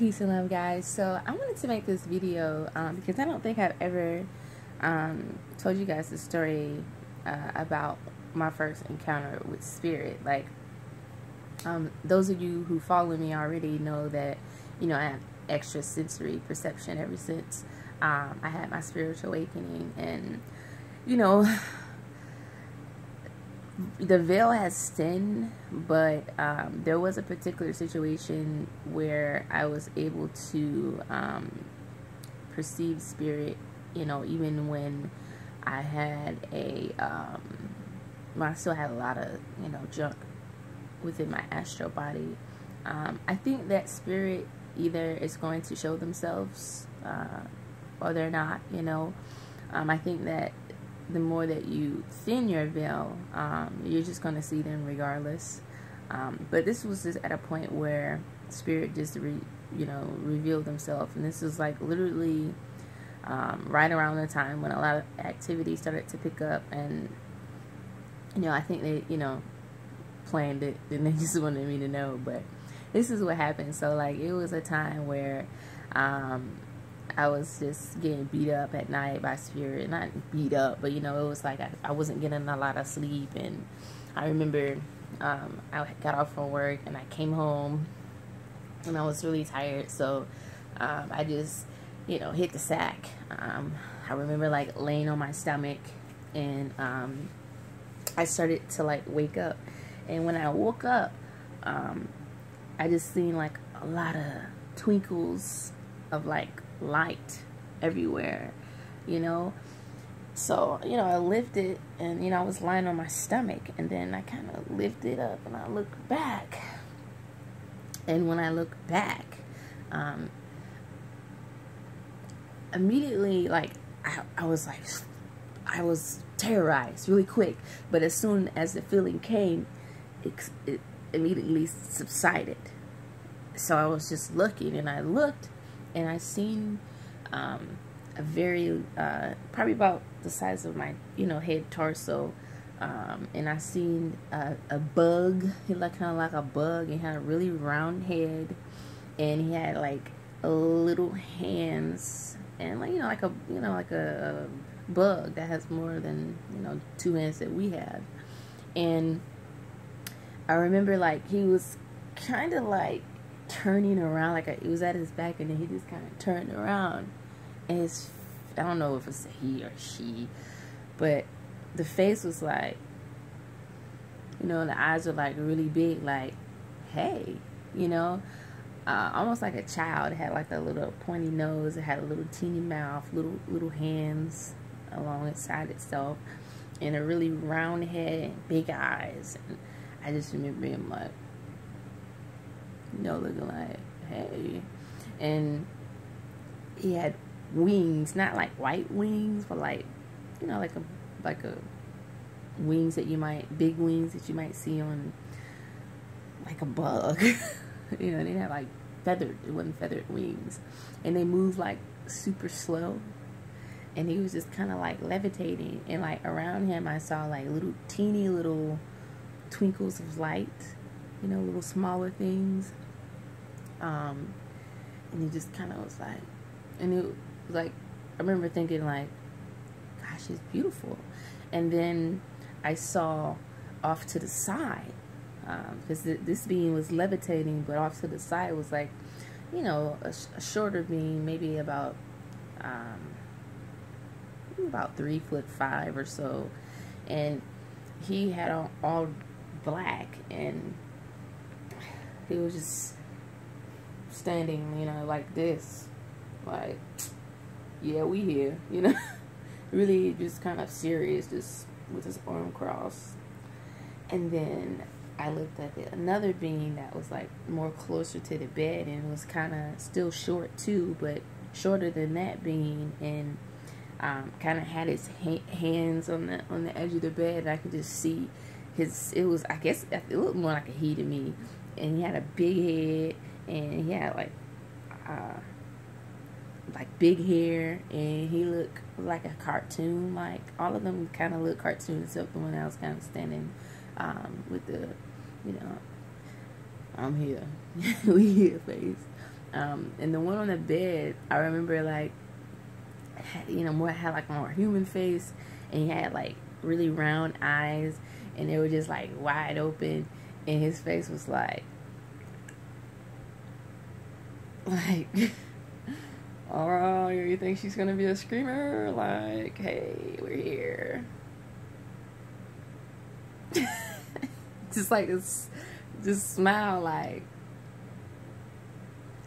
Peace and love, guys. So I wanted to make this video because I don't think I've ever told you guys the story about my first encounter with spirit. Like, those of you who follow me already know that, you know, I have extrasensory perception ever since I had my spiritual awakening. And, you know, the veil has thinned, but there was a particular situation where I was able to perceive spirit, you know, even when I had when I still had a lot of, you know, junk within my astral body. I think that spirit either is going to show themselves or they're not, you know. I think that the more that you thin your veil, you're just going to see them regardless. But this was just at a point where spirit just, revealed themselves. And this was like literally right around the time when a lot of activity started to pick up. And, you know, I think they, you know, planned it and they just wanted me to know. But this is what happened. So, like, it was a time where I was just getting beat up at night by spirit. Not beat up, but, you know, it was like I wasn't getting a lot of sleep. And I remember I got off from work and I came home and I was really tired. So I just, you know, hit the sack. I remember, like, laying on my stomach and I started to, like, wake up. And when I woke up, I just seen, like, a lot of twinkles of, like, light everywhere, you know. So, you know, I lifted and, you know, I was lying on my stomach, and then I kind of lifted up and I looked back. And when I looked back, immediately, like, I was terrorized really quick. But as soon as the feeling came, it immediately subsided. So I was just looking, and I looked, and I seen a very, probably about the size of my, you know, head, torso, and I seen a bug. He looked kind of like a bug, and he had a really round head, and he had, like, little hands, and, like, like a bug that has more than, you know, 2 hands that we have. And I remember, like, he was kind of, like, turning around, like, it was at his back, and then he just kind of turned around, and I don't know if it's a he or she, but the face was like, you know, and the eyes were, like, really big, like, hey, you know, almost like a child. It had, like, a little pointy nose, it had a little teeny mouth, little hands along its side itself, and a really round head, big eyes. And I just remember him, like, you know, looking like, hey. And he had wings, not like white wings, but, like, you know, like a wings that you might, big wings that you might see on, like, a bug. You know, they had, like, feathered, it wasn't feathered wings. And they moved, like, super slow. And he was just kind of, like, levitating. And, like, around him I saw, like, teeny little twinkles of light, you know, little smaller things. And he just kind of was like, and it was like, I remember thinking, like, gosh, she's beautiful. And then I saw off to the side, because this being was levitating, but off to the side was, like, you know, a shorter being, maybe about 3'5" or so. And he had on all black, and he was just standing, you know, like this, like, yeah, we here, you know. Really just kind of serious, just with his arm crossed. And then I looked at another being that was, like, more closer to the bed, and it was kind of still short too, but shorter than that being, and kind of had his hands on the edge of the bed, and I could just see it was, I guess, it looked more like a he to me. And he had a big head, and he had, like big hair, and he looked like a cartoon. Like, all of them kind of look cartoon, except the one that was kind of standing with the, you know, I'm here, we here face. And the one on the bed, I remember like, you know, had like more human face, and he had like really round eyes, and they were just like wide open, and his face was like, oh, you think she's gonna be a screamer? Like, hey, we're here. Just like this, just smile, like,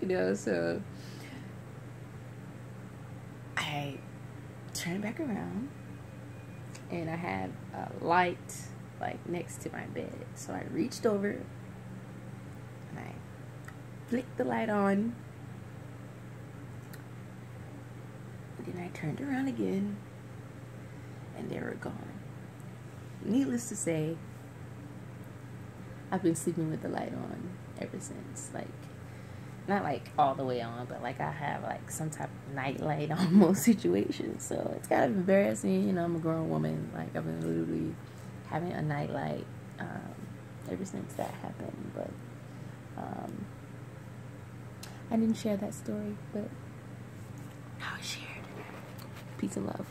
you know. So I turned back around, and I had a light like next to my bed. So I reached over and I flicked the light on, and then I turned around again, and they were gone. Needless to say, I've been sleeping with the light on ever since. Like, not like all the way on, but like I have like some type of night light on most situations. So it's kind of embarrassing, you know. I'm a grown woman. Like, I've been literally having a night light ever since that happened. But I didn't share that story, but I shared. Peace and love.